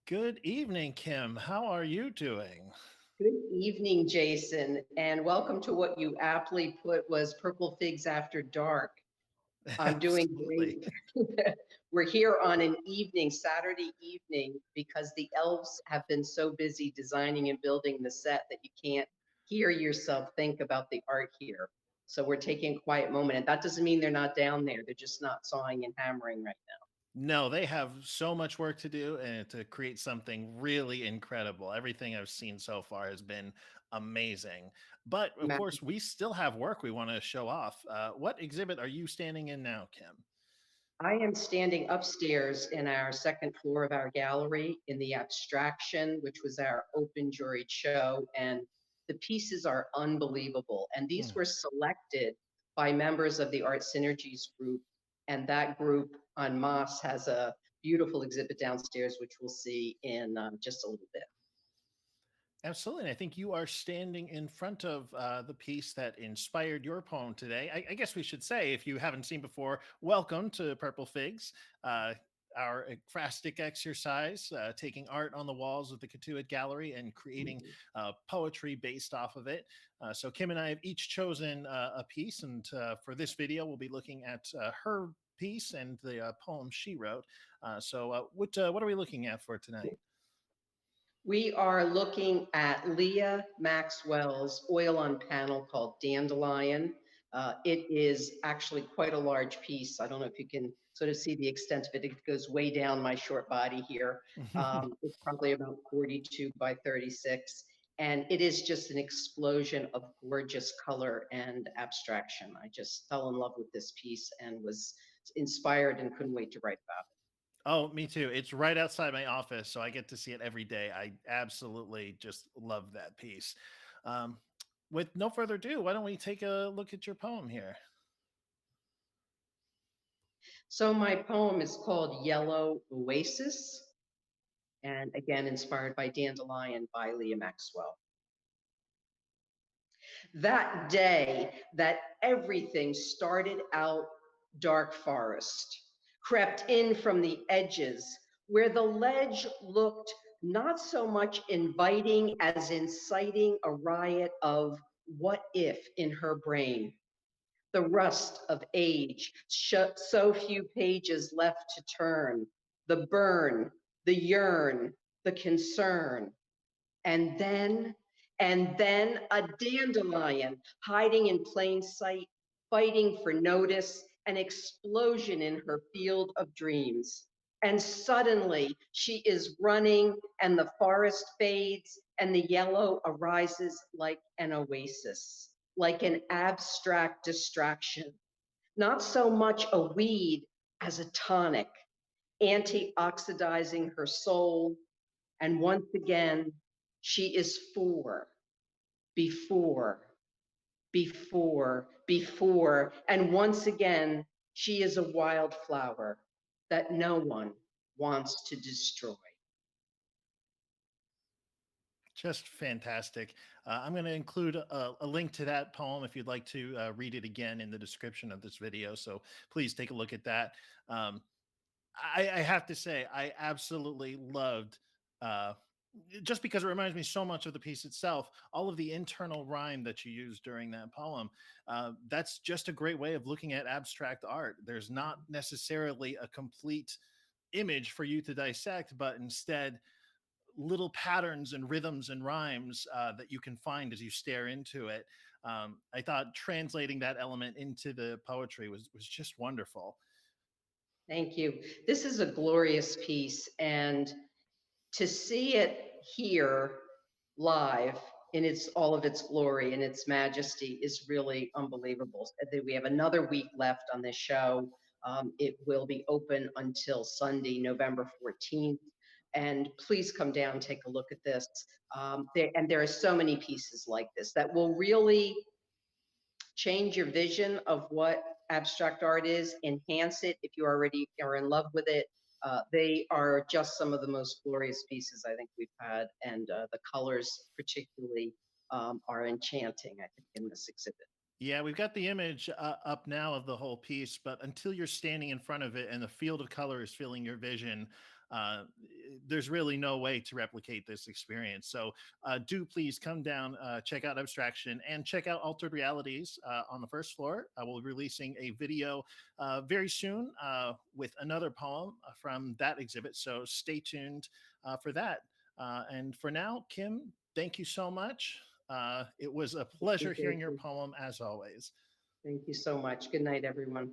Good evening, Kim. How are you doing? Good evening, Jason, and welcome to what you aptly put was Purple Figs After Dark. I'm doing Absolutely. great. We're here on an evening, Saturday evening, because the elves have been so busy designing and building the set that you can't hear yourself think about the art here. So we're taking a quiet moment, and that doesn't mean they're not down there. They're just not sawing and hammering right now. No, they have so much work to do and to create something really incredible. Everything I've seen so far has been amazing. But of course, we still have work we want to show off. What exhibit are you standing in now, Kim? I am standing upstairs in our second floor of our gallery in the Abstraction, which was our open juried show. And the pieces are unbelievable. And these Hmm. were selected by members of the Art Synergies group. And that group on Moss has a beautiful exhibit downstairs, which we'll see in just a little bit. Absolutely. And I think you are standing in front of the piece that inspired your poem today. I guess we should say, if you haven't seen before, welcome to Purple Figs, uh, our ekphrastic exercise, taking art on the walls of the Cotuit Gallery and creating poetry based off of it. So, Kim and I have each chosen a piece. And for this video, we'll be looking at her piece and the poem she wrote. What are we looking at for tonight? We are looking at Leah Maxwell's oil on panel called Dandelion. It is actually quite a large piece. I don't know if you can sort of see the extent of it. It goes way down my short body here. It's probably about 42 by 36. And it is just an explosion of gorgeous color and abstraction. I just fell in love with this piece and was inspired and couldn't wait to write about it. Oh, me too. It's right outside my office, so I get to see it every day. I absolutely just love that piece. Um, with no further ado, why don't we take a look at your poem here? So my poem is called Yellow Oasis, and again, inspired by Dandelion by Leah Maxwell. That day that everything started out dark forest, crept in from the edges, where the ledge looked not so much inviting as inciting a riot of what if in her brain. The rust of age, so few pages left to turn, the burn, the yearn, the concern. And then, and then a dandelion hiding in plain sight, fighting for notice, an explosion in her field of dreams. And suddenly she is running, and the forest fades, and the yellow arises like an oasis, like an abstract distraction. Not so much a weed as a tonic, anti-oxidizing her soul. And once again, she is before, before. And once again, she is a wildflower that no one wants to destroy. Just fantastic. I'm going to include a link to that poem if you'd like to read it again in the description of this video. So please take a look at that. Um, I have to say, I absolutely loved, uh, just because it reminds me so much of the piece itself, all of the internal rhyme that you used during that poem. That's just a great way of looking at abstract art. There's not necessarily a complete image for you to dissect, but instead, little patterns and rhythms and rhymes that you can find as you stare into it. I thought translating that element into the poetry was just wonderful. Thank you. This is a glorious piece, and to see it here live in its all of its glory and its majesty is really unbelievable. We have another week left on this show. It will be open until Sunday, November 14th. And please come down and take a look at this. There are so many pieces like this that will really change your vision of what abstract art is, enhance it if you already are in love with it. They are just some of the most glorious pieces I think we've had, and the colors particularly are enchanting, I think, in this exhibit. Yeah, we've got the image up now of the whole piece, but until you're standing in front of it and the field of color is filling your vision, there's really no way to replicate this experience. So do please come down, check out Abstraction, and check out Altered Realities on the first floor. I will be releasing a video very soon with another poem from that exhibit. So stay tuned for that. And for now, Kim, thank you so much. It was a pleasure hearing your Jason. poem as always. Thank you so much. Good night, everyone.